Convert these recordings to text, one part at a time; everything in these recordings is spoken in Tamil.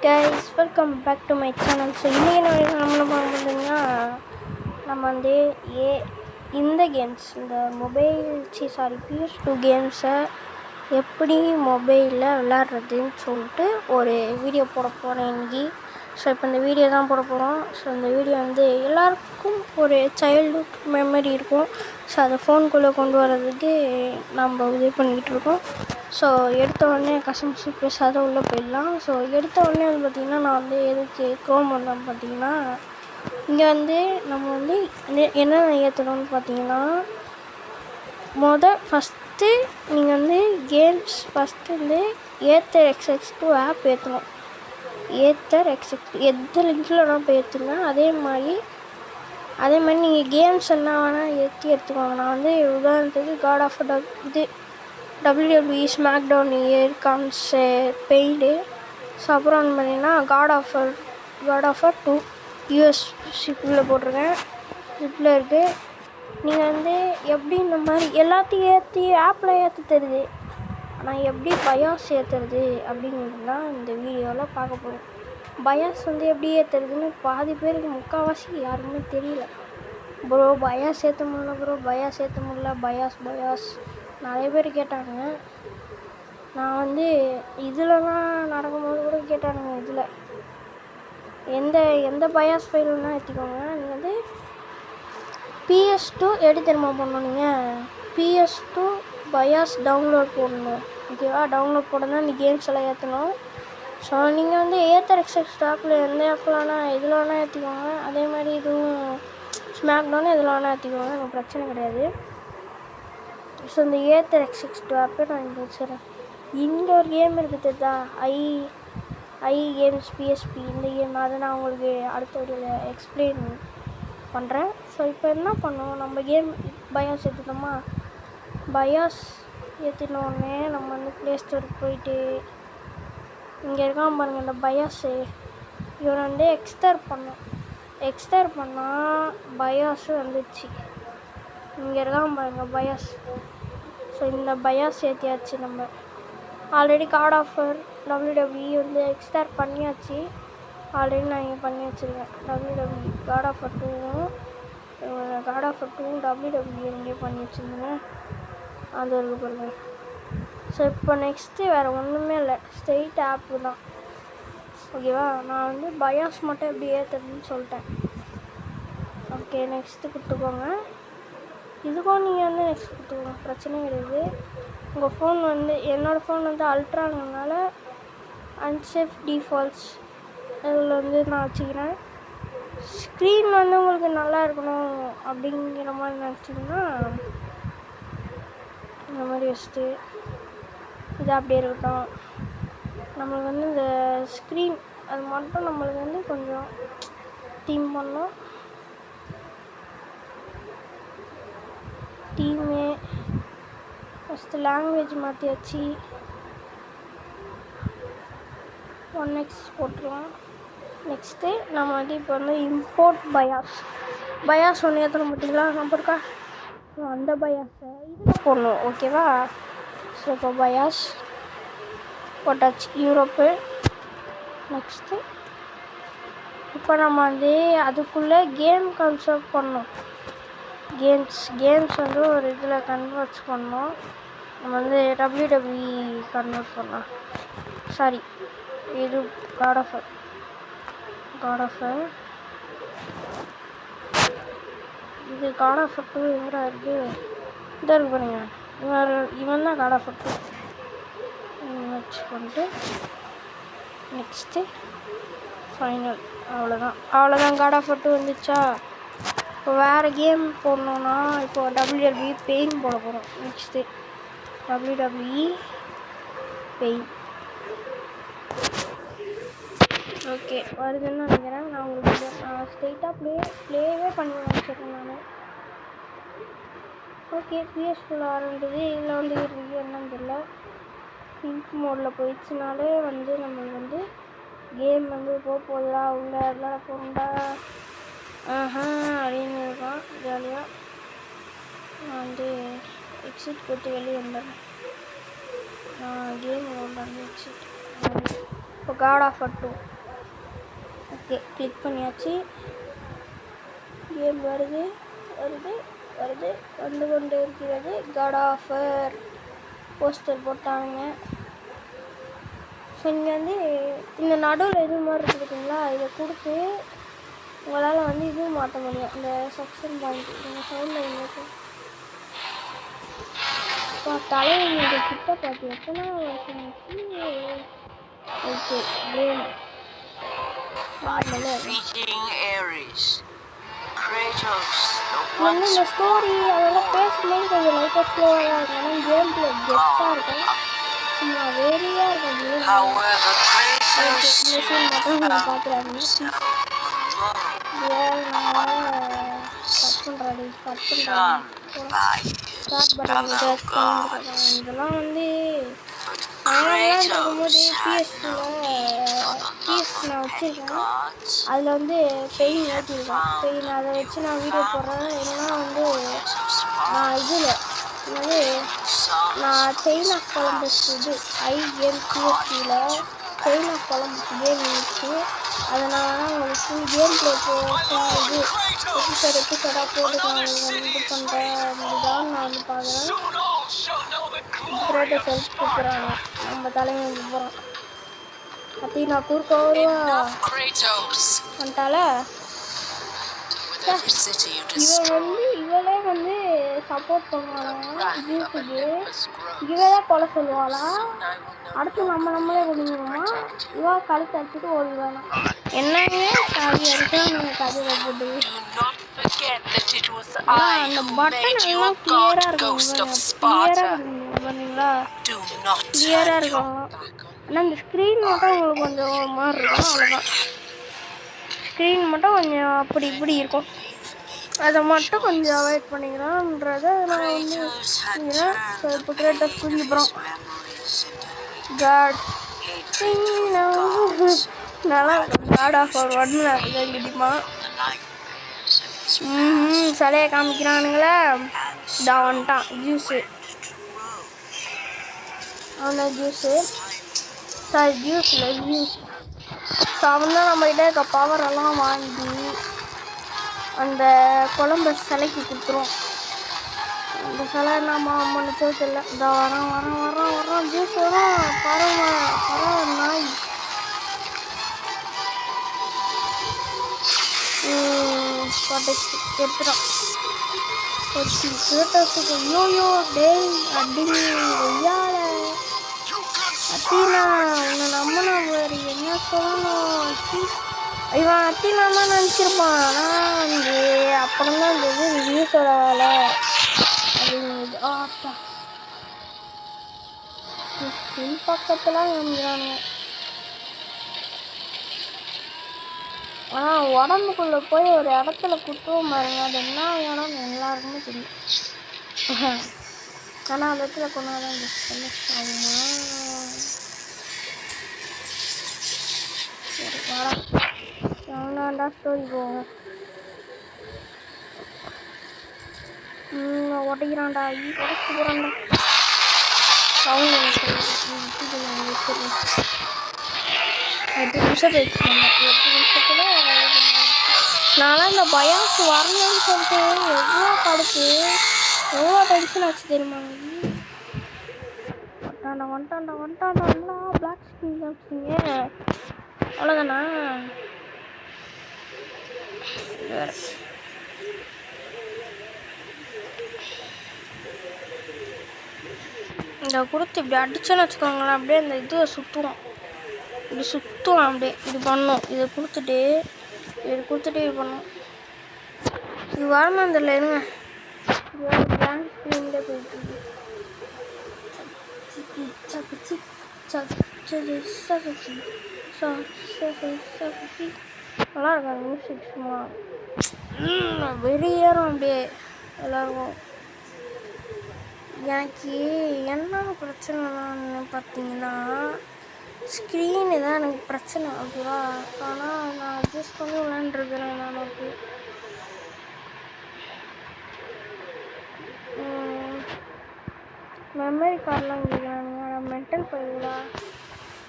Guys welcome back to my channel. So இன்றைக்கி நம்ம பார்த்தீங்கன்னா நம்ம வந்து இந்த கேம்ஸ் இந்த PS2 கேம்ஸை எப்படி மொபைலில் விளாட்றதுன்னு சொல்லிட்டு ஒரு வீடியோ போட போகிறேன் இன்றைக்கி. ஸோ இப்போ இந்த வீடியோ தான் போட போகிறோம். ஸோ இந்த வீடியோ வந்து எல்லாருக்கும் ஒரு சைல்டுஹுட் மெமரி இருக்கும். ஸோ அதை ஃபோனுக்குள்ளே கொண்டு வர்றதுக்கு நம்ம இது பண்ணிக்கிட்டு இருக்கோம். ஸோ எடுத்த உடனே கஸ்டமர்ஸு பேசாத உள்ளே போயிடலாம். ஸோ எடுத்த உடனே வந்து பார்த்திங்கன்னா நான் வந்து எதுக்கு க்ரோம் வந்தோம் பார்த்திங்கன்னா, இங்கே வந்து நம்ம வந்து என்ன ஏற்றணும்னு பார்த்தீங்கன்னா, ஃபஸ்ட்டு நீங்கள் வந்து கேம்ஸ் ஃபஸ்ட்டு வந்து ஏத்தர் XX2 ஆப் ஏற்றணும். ஏத்தர் XX2 எந்த லிங்கில் வேணால் போய் ஏற்றுங்க. அதே மாதிரி நீங்கள் கேம்ஸ் என்ன வேணால் எடுத்துக்கோங்க. நான் வந்து உதாரணத்துக்கு காட் ஆஃப் இது WWE SmackDown year concert paint. So அப்புறம் வந்து பார்த்திங்கன்னா காட் ஆஃபர் 2 US ஷிப்பில் போட்டிருக்கேன். ஷிப்பில் இருக்குது. நீங்கள் வந்து எப்படி இந்த மாதிரி எல்லாத்தையும் ஏற்றி ஆப்பில் ஏற்ற தருது, ஆனால் எப்படி பயாஸ் ஏற்றுறது அப்படிங்கிறதுலாம் இந்த வீடியோவில் பார்க்க போகிறோம். பயாஸ் வந்து எப்படி ஏற்றுறதுன்னு பாதி பேருக்கு முக்கால்வாசி யாருமே தெரியல. ப்ரோ பயாஸ் ஏற்ற முடியல பயாஸ் நிறைய பேர் கேட்டாங்க. நான் வந்து இதிலலாம் நடக்கும்போது கூட கேட்டானுங்க. இதில் எந்த பயாஸ் ஃபைல்னா ஏற்றிக்கோங்க. நீங்கள் வந்து PS2 எப்படி தெரியுமா பண்ணணும், நீங்கள் PS2 பயாஸ் டவுன்லோட் போடணும். ஓகேவா, டவுன்லோட் போடணும் இந்த கேம்ஸ் எல்லாம் ஏற்றணும். ஸோ நீங்கள் வந்து ஏத்தர் XX ஆப்பில் எந்த ஆப்பில் வேணால் இதில் வேணால் ஏற்றிக்கோங்க. அதே மாதிரி இதுவும் ஸ்மாக்டவுன் இதில் வேணால் ஏற்றிக்கோங்க, எனக்கு பிரச்சனை கிடையாது. ஸோ இந்த ஏத்தர் XX2 ஆப்பை நான் இங்கே வச்சுறேன். இங்கே ஒரு கேம் இருக்குது தெரியுதா, ஐ கேம்ஸ் PSP. இந்த கேம் அதை நான் உங்களுக்கு அடுத்த வீடியோவில் எக்ஸ்பிளைன் பண்ணுறேன். ஸோ இப்போ என்ன பண்ணோம், நம்ம கேம் பயாஸ் ஏற்றிட்டோமா, பயாஸ் ஏற்றினோடனே நம்ம வந்து ப்ளே ஸ்டோருக்கு போயிட்டு இங்கே இருக்கான் பாருங்கள் இந்த பயாஸு, இவனை வந்து எக்ஸ்டர் பண்ணால் பயாஸு வந்துடுச்சு. இங்கே இருக்கான் பாருங்கள் பயாஸ். ஸோ இந்த பயாஸ் ஏற்றியாச்சு. நம்ம ஆல்ரெடி காட் ஆஃபர் WWE வந்து எக்ஸ்டார் பண்ணியாச்சு. ஆல்ரெடி நான் இங்கே பண்ணி வச்சுருக்கேன். WWE காட் ஆஃபர் 2வும் WWE எங்கேயே பண்ணி வச்சுருந்தேன், அது இருக்கு பாருங்க. ஸோ இப்போ நெக்ஸ்ட்டு வேறு ஒன்றுமே இல்லை, ஸ்ட்ரெயிட் ஆப்பு தான். ஓகேவா, நான் வந்து பயாஸ் மட்டும் எப்படி ஏற்றுறதுன்னு சொல்லிட்டேன். ஓகே, நெக்ஸ்ட்டு கொடுத்துக்கோங்க. இதுக்கும் நீங்கள் வந்து நெக்ஸ்ட் கொடுத்துக்கோங்க, பிரச்சனை கிடையாது. உங்கள் ஃபோன் வந்து என்னோடய ஃபோன் வந்து அல்ட்ராங்கிறதுனால அன்சேஃப் டிஃபால்ட்ஸ் இதில் வந்து நான் வச்சுக்கிறேன். ஸ்க்ரீன் வந்து உங்களுக்கு நல்லா இருக்கணும் அப்படிங்கிற மாதிரி நினச்சிங்கன்னா இந்த மாதிரி வச்சுட்டு இது அப்படியே இருக்கட்டும். நம்மளுக்கு வந்து இந்த ஸ்க்ரீன் அது மட்டும் நம்மளுக்கு வந்து கொஞ்சம் தீம் பண்ணோம். டீமே ஃபஸ்ட்டு லாங்குவேஜ் மாற்றியாச்சு, 1x போட்டுருவோம். நெக்ஸ்ட்டு நம்ம வந்து இப்போ வந்து இம்போர்ட் பயாஸ் ஒன்று ஏற்ற மாட்டிங்களா, நம்ம இருக்கா அந்த பயாஸை இதில் போடணும். ஓகேவா, ஸோ இப்போ பயாஸ் போட்டாச்சு, யூரோப்பு. நெக்ஸ்ட்டு இப்போ நம்ம வந்து அதுக்குள்ளே கேம் கன்சர்ட் பண்ணணும். கேம்ஸ் வந்து ஒரு இதில் கன்வெர்ட் பண்ணோம். நம்ம வந்து WWE கன்வெர்ட் பண்ணலாம். சாரி, இது காட் ஆஃபர் இது காட் ஆஃபர் 2 எங்கே இருக்குது, இதாக இருக்கு பாருங்க. இவன் தான் காட் ஆஃபர் 2 வச்சு பண்ணிட்டு நெக்ஸ்ட்டு ஃபைனல். அவ்வளோதான் காட் ஆஃபர் 2 வந்துச்சா. இப்போ வேறு கேம் போடணுன்னா இப்போ WWE பெயின் போட போகிறோம். Next WWE pain. ஓகே, வருதுன்னு நினைக்கிறேன். நான் உங்களுக்கு ஸ்ட்ரெயிட்டாக ப்ளேவே பண்ணி வச்சுருக்கேன் நான். ஓகே, PS4 ஆரம்பிச்சது. இதில் வந்து இருக்கு என்னன்னு தெரியல, பிங்க் மோடில் போயிடுச்சுனாலே வந்து நம்மளுக்கு வந்து கேம் வந்து போகுதா உள்ள விளாட போகணுண்டா அப்படின்னு இருக்கான் ஜாலியாக. நான் வந்து எக்ஸிட் போட்டு வெளியே வந்துடுறேன். நான் கேம் ஓடலான்னு எக்ஸிட் இப்போ காட் ஆஃபர் 2. ஓகே, கிளிக் பண்ணியாச்சு. கேம் வருது வருது வருது வந்து கொண்டு இருக்கிறது. காட் ஆஃபர் போஸ்டர் போட்டானுங்க. ஸோ நீங்கள் வந்து இந்த நடுவில் இது மாதிரி இருக்குதுங்களா, இதை கொடுத்து உங்களால் வந்து இதுவும் மாற்ற முடியும். இந்த செக்ஷன் பாயிண்ட் இந்த சைடில் எங்களுக்கு இப்போ தலைவங்க கிட்ட பார்த்து எத்தனை வருஷம் ஆச்சு. ஓகே, கேம் வந்து இந்த ஸ்டோரி அதெல்லாம் பேசும்போது கொஞ்சம் லைட்டாக ஸ்லோவாக தான் இருக்கும். ஆனால் கேம் பிளே கெத்தாக இருக்கும், சும்மா வேறையாக இருக்கும் கேம். இந்த சீன் மட்டும் நீங்கள் பார்க்குறாங்க. கட் பண்ணுறாங்க ஸ்டார்ட் பண்ணுறாங்க. இதெல்லாம் வந்து அதெல்லாம் இருக்கும்போது பிஎஸ்க்கு நான் வச்சுருக்கேன். அதில் வந்து பெயின் ஏற்றிருக்கேன். பெயின் அதை வச்சு நான் வீடியோ போடுறேன். இல்லைன்னா வந்து நான் இதில் வந்து நான் செயின் ஆஃப் கொலம்பஸ் இது கேம் பிஎஸ்டியில் செயின் ஆஃப் கொலம்பஸ் கேம் இருந்துச்சு. அதை நான் வேணால் உங்களுக்கு ஃபுல் கேம் பிளே இது எபிசோடாக போட்டுக்கலாம். இது பண்ணுறேன் அப்படிதான் நான் வந்து பார்க்குறேன். கிரேட்டஸ் ஹெல்ப் கூப்பிட்றாங்க. நம்ம தலைவங்க போகிறோம். அத்தி நான் குறுக்க வருவா வந்துட்டால. இவளே வந்து சப்போர்ட் பண்ணுவாங்க ஜூஸுக்கு. இவதான் கொலை சொல்லுவாளா, அடுத்து நம்மளே குடிக்கணுமா. இவா கழுத்து அடிச்சுட்டு ஓடிடுவானா. என்னங்க காவியா இருக்கா நீங்கள் கதையை போட்டு. அந்த பட்டன் எல்லாம் கிளியராக இருக்கும். கிளியராக இருக்குங்க பார்த்தீங்களா, கிளியராக இருக்கும். ஆனால் இந்த ஸ்க்ரீன் மட்டும் உங்களுக்கு கொஞ்சம் ஒரு மாதிரி இருக்கும், அவ்வளோதான். ஸ்க்ரீன் மட்டும் கொஞ்சம் அப்படி இப்படி இருக்கும். அதை மட்டும் கொஞ்சம் அவாய்ட் பண்ணிக்கிறோன்றதை நான் வந்து ஸோ இப்போ கிரேட்டஸ் குதிக்கிறோம். காட் நல்லா காட் ஆஃபர் 1 அப்படிதான் கிடைக்குமா. சிலையை காமிக்கிறானுங்களே. இதான் வந்துட்டான் ஜூஸு. அவன் ஜூஸு சாரி ஜூஸில் ஜூஸ். ஸோ அவன் தான் நம்மகிட்ட இருக்க பவரெல்லாம் வாங்கி அந்த கொலம்பஸ் சிலைக்கு கொடுத்துரும். அந்த சிலை நம்ம மன்னிச்சோ தெரியல. இந்த வரோம் ஜூஸ் வரும். பரவ நாய் எடுத்துட்டோம். கிரேட்டஸுக்கு ஐயோயோ டேய் அடிங்க ஐயால அத்தினா உன்னை நம்பினா வேறு என்ன சொல்லணும். இவன் அத்தினாமா நினச்சிருப்பான். ஆனால் வந்து அப்புறம் தான் இந்த இது ரிவ்யூஸோட வேலை அப்படிங்கிறது. ஆத்தா பக்கத்தில் நம்பிக்கிறானுங்க. ஆனால் உடம்புக்குள்ளே போய் ஒரு இடத்துல குத்துவோம் பாருங்க, அது என்ன இடம்னு எல்லாருக்குமே தெரியும். ஆனால் அந்த இடத்துல கொண்டாதான் அவனாண்டா ஸ்டோரி போவோம். உடைக்கிறான்டா உடச்சு போகிறான்டா. சவுண்ட் வச்சிருக்கேன். 8 நிமிஷம் போயிடுச்சு. 8 நிமிஷத்தில் நான்லாம் இந்த பயாஸ் வரலன்னு சொல்லிட்டு எவ்வளோ கடுப்பு, எவ்வளோ டென்ஷன் ஆச்சு தெரியுமாங்க. வந்துட்டான்டா பிளாக் ஸ்கிரீன் காமிச்சிங்க. அவ்வளோதானா வேறு. இந்த கொடுத்து இப்படி அடிச்சோன்னு வச்சுக்கோங்களேன், அப்படியே அந்த இது சுற்றுவோம். இப்படி சுற்றுவோம் அப்படியே இது பண்ணோம். இதை கொடுத்துட்டு இது பண்ணோம். இது வரமா தெரியல இருங்க. இது பிளாக் ஸ்க்ரீனில் போயிட்டு நல்லா இருக்காது மியூசிக். சும்மா வெளியேறும் அப்படியே எல்லாருக்கும். எனக்கு என்ன பிரச்சனைன்னு பார்த்தீங்கன்னா ஸ்க்ரீனு தான் எனக்கு பிரச்சனை. ஓகேவா, ஆனால் நான் அட்ஜஸ்ட் பண்ணி விளையாண்டுருக்கிறேன். நான் ஓகே மெமரி கார்டெலாம் கேட்குறானுங்க. மென்டல் போயிடுங்களா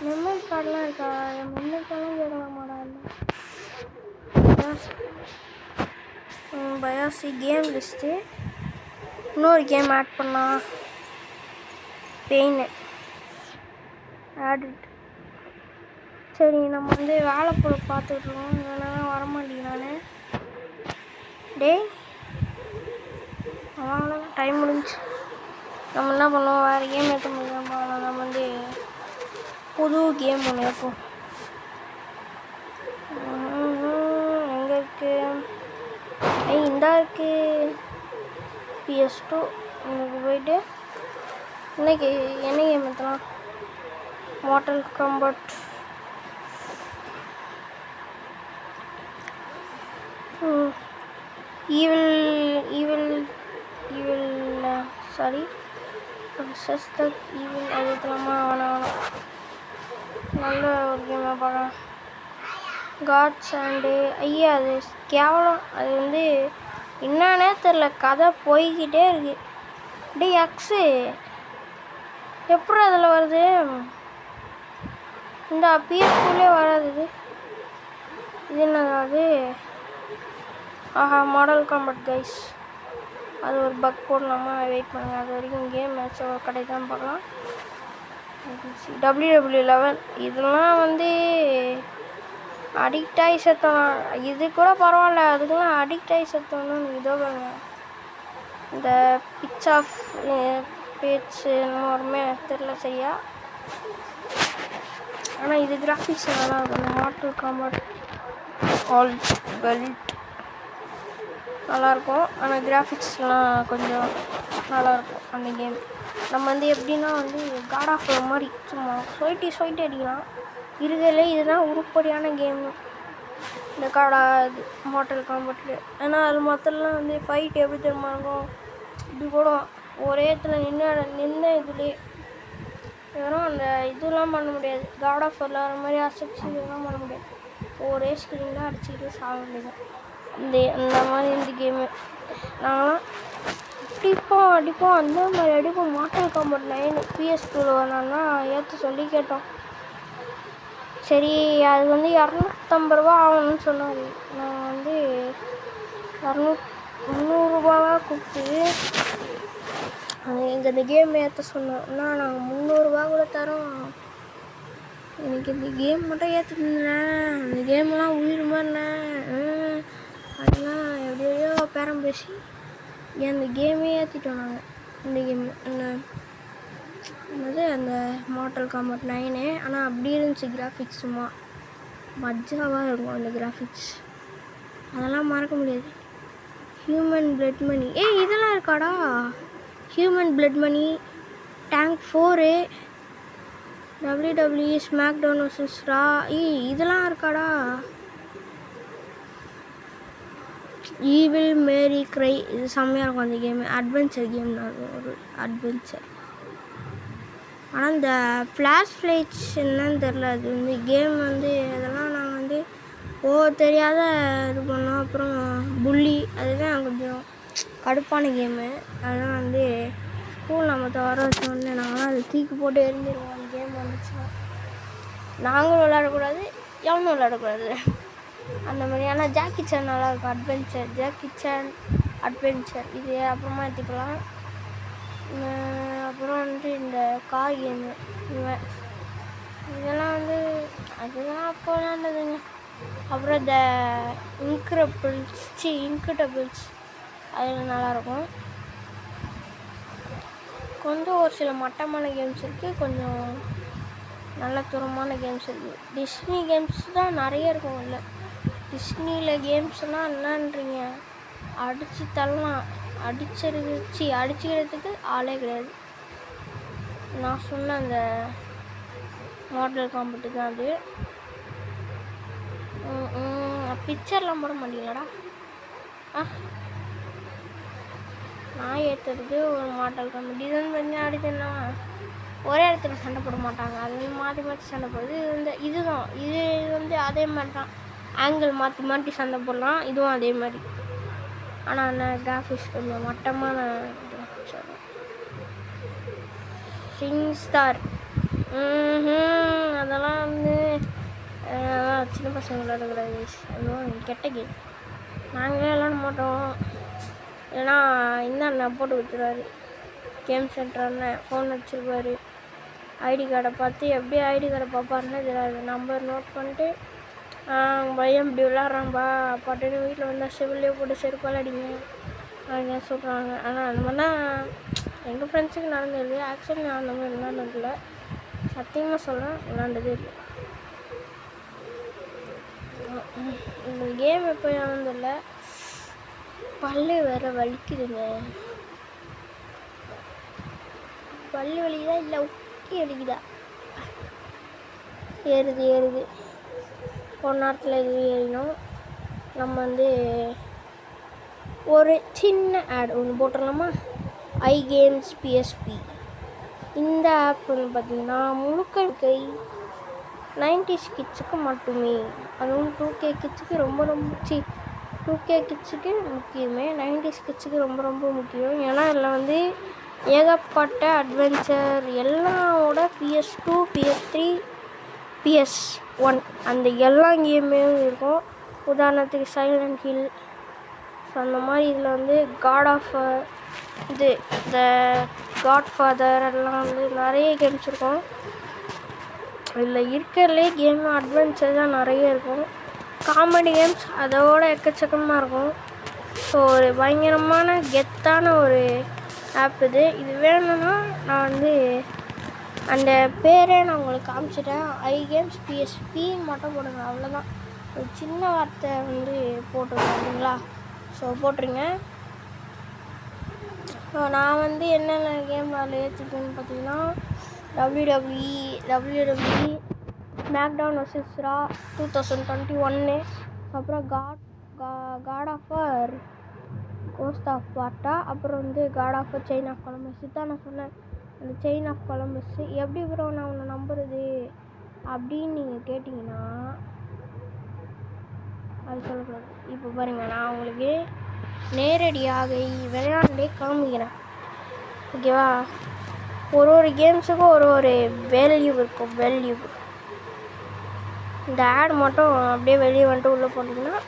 மெமரி கார்டெலாம் இருக்கா? என் மெமரி கார்டெலாம் கேட்கலாமாடா? பயாசி கேம் லிஸ்ட்டு இன்னொரு கேம் ஆட் பண்ணலாம். Pain audit. சரி நம்ம வந்து வாழைப்பழம் பார்த்துட்ருக்கோம். இல்லைனா வரமாட்டேங்கிறானே. டேய் அவ்வளோதான், டைம் முடிஞ்சு. நம்ம என்ன பண்ணுவோம், வேறு கேம் ஏற்ற முடியாமல் நம்ம வந்து புது கேம் ஒன்று ஏற்போம். எங்கே இருக்கு? இந்தா இருக்கு. PS2 எனக்கு போயிட்டு இன்னைக்கு என்ன கேம் ஏற்றலாம்? Mortal Kombat. ஈவில் சாரி சஸ்தக் ஈவில் அது ஏற்றலாமா? வேணாம். நல்ல ஒரு கேமாக பார்க்கலாம். காட்ஸ் அண்டு ஐயா அது கேவலம். அது வந்து என்னன்னே தெரில, கதை போய்கிட்டே இருக்கு. டே எக்ஸு எப்படி அதில் வருது? இந்த PS2லே வராது. இது என்னது? ஆஹா, மாடல் காம்பட் கைஸ். அது ஒரு பக் போடலாமா? வெயிட் பண்ணுங்க, அது வரைக்கும் கேம் மேட்ச் கிடைக்காம பார்க்கலாம். WW11 இதெல்லாம் வந்து அடிக்ட் ஆகி செத்தோம். இது கூட பரவாயில்ல, அதுக்கெல்லாம் அடிக்ட் ஆகி செத்தோம்னு இதோ இந்த பிச் ஆஃப் பேச்சு இன்னுமே தெரில சரியா. ஆனால் இது கிராஃபிக்ஸ் நல்லா இருக்கும். இந்த மார்டல் காம்பட் ஆல் பெல்ட் நல்லாயிருக்கும். ஆனால் கிராஃபிக்ஸ்லாம் கொஞ்சம் நல்லாயிருக்கும் அந்த கேம். நம்ம வந்து எப்படின்னா வந்து காட் ஆஃப் வார் மாதிரி சும்மா சொல்லிட்டு அடிக்கலாம். இருக்கிறதுலே இதுதான் உருப்படியான கேமு இந்த இது மார்டல் காம்பட்டில். ஏன்னா அது மொத்தம்லாம் வந்து ஃபைட் எப்படி தெரியுமா இருக்கும்? இப்படி போடும், ஒரே இடத்துல நின்று இதுலேயே வெறும் அந்த இதெல்லாம் பண்ண முடியாது. காட் ஆஃப் வாரில் வர மாதிரி அசைச்சு இதெல்லாம் பண்ண முடியாது. ஒரே ஸ்க்ரீனில் அடிச்சுக்கிட்டு சாக முடியாது. அந்த மாதிரி இந்த கேமு நாங்களாம் அடிப்போம் அந்த மாதிரி அடிப்போம். மார்டல் காம்பட் 9 PS2 வரணும்னா ஏற்ற சொல்லி கேட்டோம். சரி அது வந்து 250 ரூபா ஆகணும்னு சொன்னார். நான் வந்து 300 கொடுத்து எங்கள் இந்த கேம் ஏற்ற சொன்னோம். நாங்கள் 300 ரூபா கூட தரோம், எனக்கு இந்த கேம் மட்டும் ஏற்றுனேன். அந்த கேம்லாம் உயிர் மாதிரினேன். அதெல்லாம் எப்படியோ பேரம் பேசி அந்த கேமே ஏற்றிட்டோம் நாங்கள். இந்த கேம் என்னது அந்த மார்டல் காம்பட் 9. ஆனால் அப்படி இருந்துச்சு கிராஃபிக்ஸ், சும்மா மஜாவாக இருக்கும் அந்த கிராஃபிக்ஸ். அதெல்லாம் மறக்க முடியாது. ஹியூமன் பிளட் மணி இதெல்லாம் இருக்காடா? Human blood money, tank 4, WWE smackdown vs Raw இதெல்லாம் இருக்காடா? ஈவில் மேரி க்ரை இது செம்மையாக இருக்கும் அந்த கேமு. அட்வென்ச்சர் கேம் இருக்கும், ஒரு அட்வென்ச்சர். ஆனால் இந்த ஃப்ளாஷ் ஃப்ளைட்ஸ் என்னன்னு தெரில. அது வந்து கேம் வந்து அதெல்லாம் நாங்கள் வந்து தெரியாத இது பண்ணோம். அப்புறம் புள்ளி அதுதான் கொஞ்சம் கடுப்பான கேமு. அதெல்லாம் வந்து ஸ்கூல் நம்ம வர வச்சோடனே நாங்களாம் அதை தூக்கி போட்டு எரிஞ்சிருவோம். அந்த கேம் வந்துச்சுன்னா நாங்களும் விளையாடக்கூடாது, எவனும் விளையாடக்கூடாது அந்த மாதிரி. ஆனால் ஜாக்கி சான் நல்லாயிருக்கும். அட்வென்ச்சர் ஜாக்கி சான் அட்வென்ச்சர் இது அப்புறமா எடுத்துக்கலாம். அப்புறம் வந்து இந்த கார் கேமு இதெல்லாம் வந்து அதெல்லாம் அப்போ விளையாண்டதுங்க. அப்புறம் இந்த இன்க்ரெடிபிள்ஸ் அதில் நல்லாயிருக்கும். கொஞ்சம் ஒரு சில மட்டமான கேம்ஸ் இருக்குது, கொஞ்சம் நல்ல தூரமான கேம்ஸ் இருக்குது. டிஸ்னி கேம்ஸ் தான் நிறைய இருக்கும். இல்லை டிஸ்னியில் கேம்ஸ்னால் என்னன்றீங்க? அடித்து தள்ளலாம், அடிச்சுக்கிறதுக்கு ஆளே கிடையாது. நான் சொன்ன அந்த மார்டல் காம்பட்டு தான் அது. பிக்சர்லாம் போட மாட்டீங்களாடா? நான் ஏற்றுறது ஒரு மார்டல் காம்பட் இதுன்னு பண்ணி அடித்தேன்னா ஒரே இடத்துல சண்டை போட மாட்டாங்க. அது வந்து மாற்றி சண்டை போடுது. இதுதான் இது வந்து அதே மாதிரி தான், ஆங்கிள் மாற்றி சண்டை போடலாம். இதுவும் அதே மாதிரி. ஆனால் அந்த கிராஃபிக்ஸ் கொஞ்சம் மட்டமான கிராஃபிக்ஸ் வரும். சிங் ஸ்டார் அதெல்லாம் வந்து சின்ன பசங்க விளையாடக்கூடாது. அதுவும் கெட்ட கேம். நாங்களே விளையாட மாட்டோம். ஏன்னா இந்த அண்ணன் போட்டு விட்டுருவாரு. கேம் சென்டர் அண்ணன் ஃபோன் வச்சுருப்பாரு. ஐடி கார்டை பார்த்து எப்படி ஐடி கார்டை பார்ப்பாருன்னு தெரியாது. நம்பர் நோட் பண்ணிட்டு பையன் இப்படி விளாட்றான்பா பாட்டுன்னு வீட்டில் வந்தால் செவிலே போட்டு செருப்பால் அடிங்க அப்படின்னு சொல்கிறாங்க. ஆனால் அந்த மாதிரிலாம் எங்கள் ஃப்ரெண்ட்ஸுக்கு நடந்தது. ஆக்சுவலி நான் அந்த மாதிரி விளாண்டதில்லை. சத்தியமாக சொல்கிறேன், விளாண்டதே இல்லை. இந்த கேம் எப்போ விளாண்டதில்லை. பல்லு வேறு வலிக்குதுங்க. பல்லு வலிக்குதா இல்லை உக்கி வலிக்குதா? ஏறுது ஒரு நேரத்தில் இது ஏறினோம். நம்ம வந்து ஒரு சின்ன ஆட் ஒன்று போட்டுடலாமா? ஐ கேம்ஸ் பிஎஸ்பி. இந்த ஆப் வந்து பார்த்திங்கன்னா முழுக்க 90s கிட்ஸுக்கு மட்டுமே. அதுவும் 2K கிட்ஸுக்கு ரொம்ப 2K கிட்ஸுக்கு முக்கியமே. 90s கிட்ஸுக்கு ரொம்ப முக்கியம். ஏன்னா இதில் வந்து ஏகப்பட்ட அட்வென்ச்சர் எல்லாவோட PS2 PS3 PS1 அந்த எல்லா கேமுமே இருக்கும். உதாரணத்துக்கு சைலண்ட் ஹில். ஸோ அந்த மாதிரி இதில் வந்து த காட்ஃபாதர் எல்லாம் வந்து நிறைய கேம்ஸ் இருக்கும். இதில் இருக்கிறதுலே கேம் அட்வென்ச்சர் தான் நிறைய இருக்கும். காமெடி கேம்ஸ் அதோட எக்கச்சக்கமாக இருக்கும். ஸோ ஒரு பயங்கரமான கெத்தான ஒரு ஆப் இது. இது வேணும்னா நான் வந்து அந்த பேரே நான் உங்களுக்கு காமிச்சிட்டேன். ஐ கேம்ஸ் பிஎஸ்பின்னு மட்டும் போடுங்க, அவ்வளோதான். ஒரு சின்ன வார்த்தை வந்து போட்டுருங்க இல்லைங்களா? ஸோ போட்டுருங்க. ஸோ நான் வந்து என்னென்ன கேம் அதில் ஏற்றிருக்கேன்னு பார்த்தீங்கன்னா WWE ஸ்மாக்டவுன் vs Raw 2021, அப்புறம் god of war ghost of Sparta, அப்புறம் வந்து god of chain of Columbus. தான் நான் சொன்னேன், அந்த செயின் ஆஃப் கொலம்பஸ் எப்படி ப்ரோ நான் உன்னை நம்புறது அப்படின்னு நீங்கள் கேட்டிங்கன்னா அது சொல்லக்கூடாது. இப்போ பாருங்கள், நான் உங்களுக்கு நேரடியாக விளையாண்டே காமிக்கிறேன், ஓகேவா? ஒரு கேம்ஸுக்கும் ஒரு வேல்யூ இருக்கும். இந்த ஆட் மட்டும் அப்படியே வெளியே வந்துட்டு உள்ளே போட்டிங்கன்னா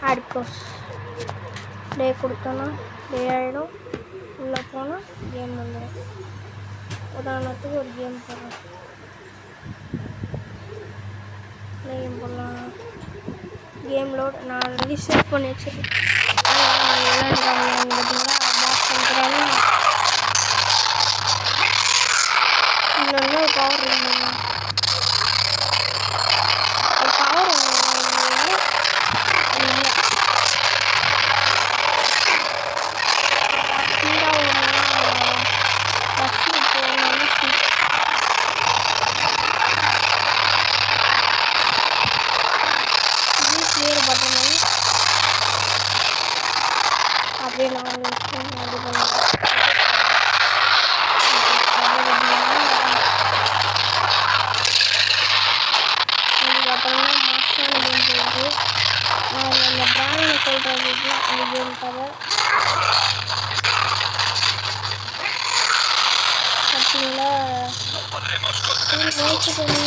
ஆட் க்ளோஸ். ப்ளே கொடுத்தோன்னா ப்ளே ஆகிடும். உள்ளே போனால் கேம் வந்துடும். உதாரணத்துக்கு ஒரு கேம் போடலாம். போடலாம். கேம் லோட் நான் ஆல்ரெடி சேவ் பண்ணி வச்சுருக்கேன். பார்த்தீங்களா? பாக்ஸ் பண்ணுறாங்க. இன்னொன்று பவர் இல்லை. அப்படியே நான் இது பண்ணுவேன். அதுக்கப்புறமா மாஸ்டர் கேம் போகுது. அந்த பிராண்டை சொல்கிறது அந்த கேம் தவிர பார்த்தீங்களா வயசு பண்ணி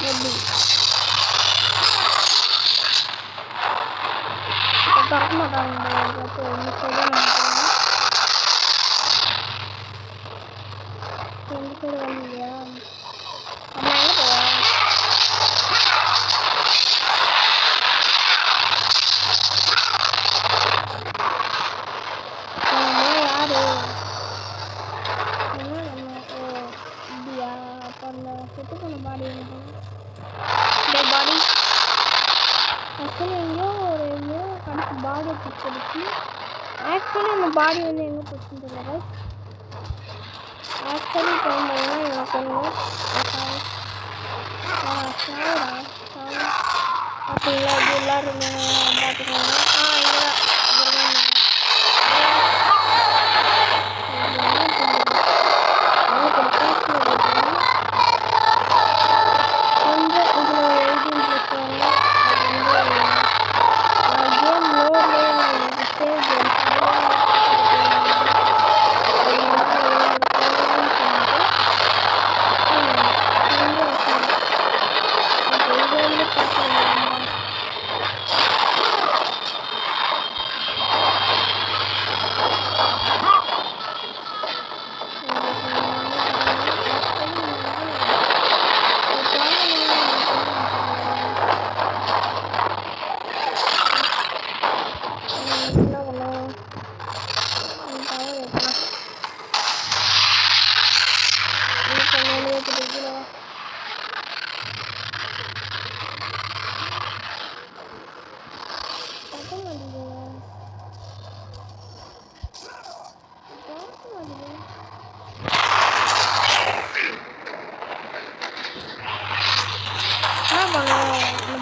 எப்படி திறக்க மாட்டாங்க. எந்த சைடு வந்தீங்களா? அம்மா எங்கே போவா? யாரு இப்படியா? அப்போ அந்த செத்து போன பாடி இந்த பாடி ஆக்சுவலி எங்கேயோ கடைசி பாடியை பிடிச்சிருச்சு. ஆக்சுவலி அந்த பாடி வந்து எங்கே போச்சுன்னு தெரியல. ஆக்சுவலி போகும்போது எனக்கு ஒன்று பார்த்தீங்களா இது எல்லாரும் பார்த்துக்கோங்க.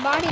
பாடி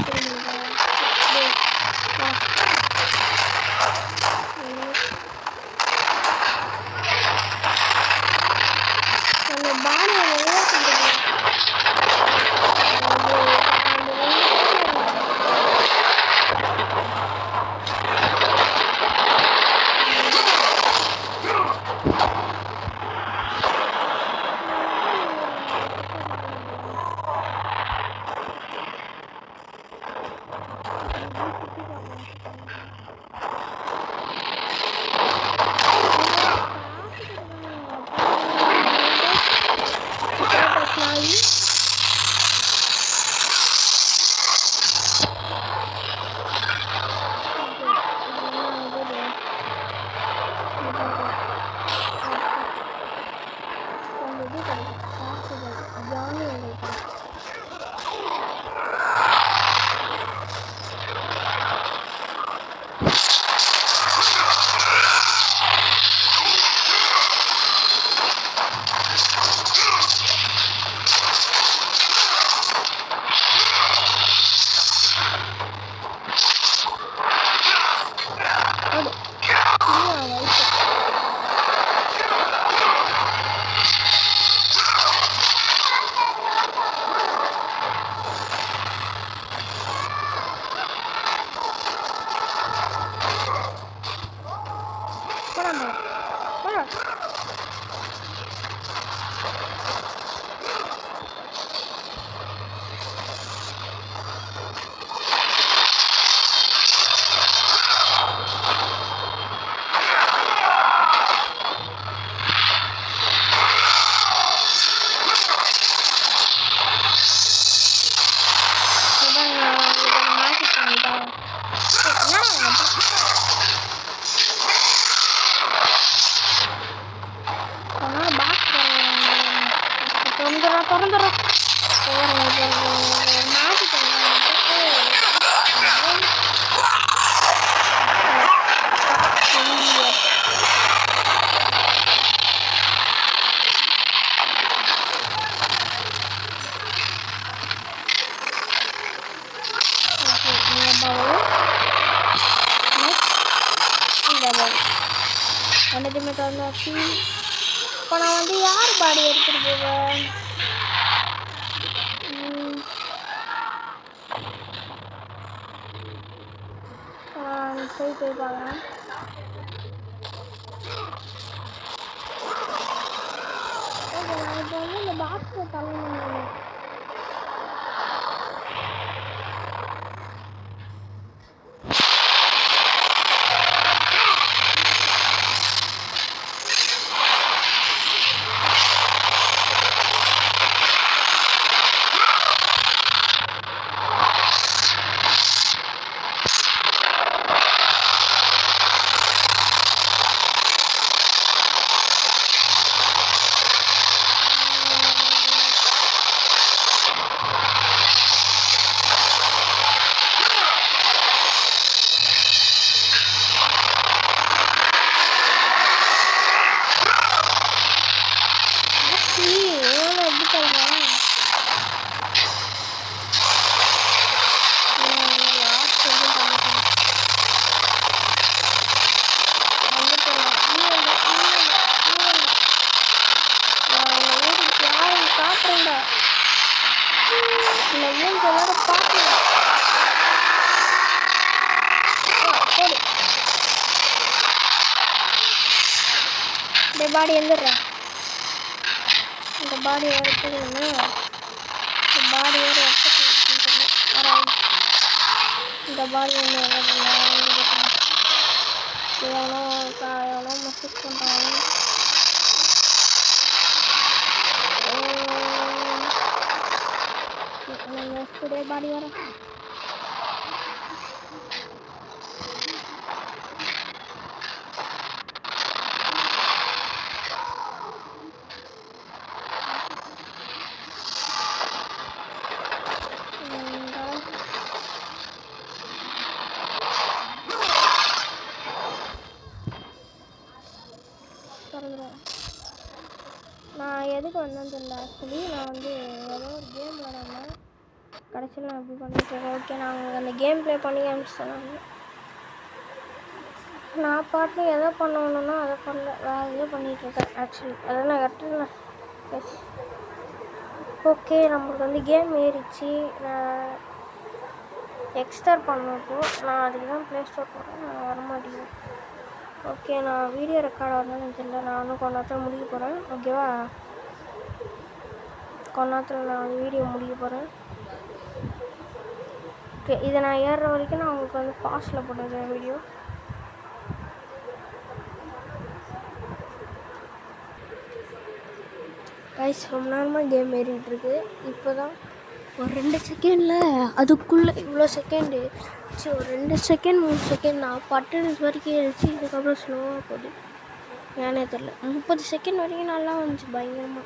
ரெண்டுமே திறந்தாச்சு. இப்போ நான் வந்து யார் பாடி எடுத்துட்டு போவேன்? போய் பார்க்குறேன். ஓகே, நான் இப்போ வந்து இந்த பாக்ஸில் தள்ளணும். பாடி எந்திரேன். இந்த பாடி வேறு எடுத்துக்கணும்னா இந்த பாடி வேறு எடுத்துக்கணும். இந்த பாடி ஒன்று எவ்வளோ மெசேஜ் பண்ணுறாங்க. பாடி வர நான் எதுக்கு வந்தேன்னு தெரியல. ஆக்சுவலி நான் வந்து ஏதோ ஒரு கேம் விளாடாமல் கடைசியில் நான் எப்படி பண்ணிட்டுருக்கேன். ஓகே நாங்கள் அந்த கேம் ப்ளே பண்ணி அனுப்பிச்சிட்டேன். நான் பாட்டு எதை பண்ணணுன்னா அதை பண்ணல, வேறு எதுவும் பண்ணிகிட்ருக்கேன். ஆக்சுவலி அதெல்லாம் கரெக்டாக எஸ். ஓகே நம்மளுக்கு வந்து கேம் ஏறிச்சு. நான் எக்ஸ்டார் பண்ணப்போ நான் அதுக்கு தான் ப்ளே ஸ்டோர் போகிறேன். நான் வரமாட்டேங்குது. ஓகே நான் வீடியோ ரெக்கார்ட் ஆகணும்னு தெரியல. நான் இன்னும் கொஞ்ச நேரத்தில் முடிக்க போகிறேன். ஓகேவா, கொஞ்ச நேரத்தில் நான் வந்து வீடியோ முடிக்க போகிறேன். ஓகே இதை நான் ஏறுற வரைக்கும் நான் உங்களுக்கு வந்து பாஸில் போட்டுருக்கேன் வீடியோ. கைஸ் ரொம்ப நேரமாக கேம் ஏறிட்டுருக்கு. இப்போ தான் ஒரு 2 செகண்டில் அதுக்குள்ளே இவ்வளோ செகண்டு சரி, ஒரு 2 செகண்ட் 3 செகண்ட் நான் பட்டன்ஸ் வரைக்கும் ஏறிச்சு. இதுக்கப்புறம் ஸ்லோவாக போகுது ஏன்னே தெரில. 30 செகண்ட் வரைக்கும் நல்லா வந்துச்சு பயங்கரமாக.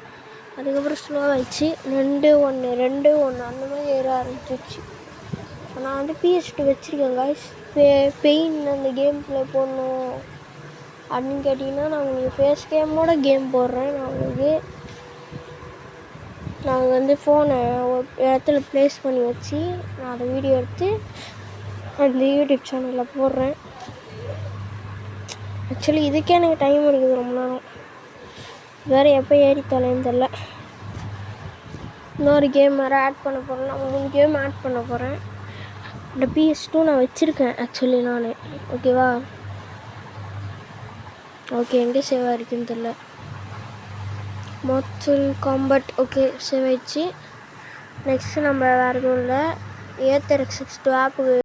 அதுக்கப்புறம் ஸ்லோவாகிடுச்சு. 2-1 அந்த மாதிரி ஏற ஆரம்பிச்சிச்சு. நான் வந்து PS2 வச்சுருக்கேன் காய்ஸ். பெயின் அந்த கேம் ப்ளே போடணும் அப்படின்னு கேட்டிங்கன்னா நான் உங்களுக்கு ஃபேஸ் கேமோட கேம் போடுறேன். நான் வந்து ஃபோனை ஒரு இடத்துல ப்ளேஸ் பண்ணி வச்சு நான் அதை வீடியோ எடுத்து அந்த யூடியூப் சேனலில் போடுறேன். ஆக்சுவலி இதுக்கே எனக்கு டைம் எடுக்குது ரொம்ப நேரம். வேறு எப்போ ஏறி தொலைன்னு தெரில. இன்னொரு கேம் வேறு ஆட் பண்ண போகிறேன். நான் 3 கேம் ஆட் பண்ண போகிறேன். இந்த PS2 நான் வச்சுருக்கேன் ஆக்சுவலி நான். ஓகேவா, ஓகே எங்கே சேவ் ஆகிருக்குன்னு தெரில. Mortal Kombat ஓகே சேவ் ஆயிடுச்சு. நெக்ஸ்ட்டு நம்ம வேறு எதுவும் இல்லை. Aether X62 ஆப்புக்கு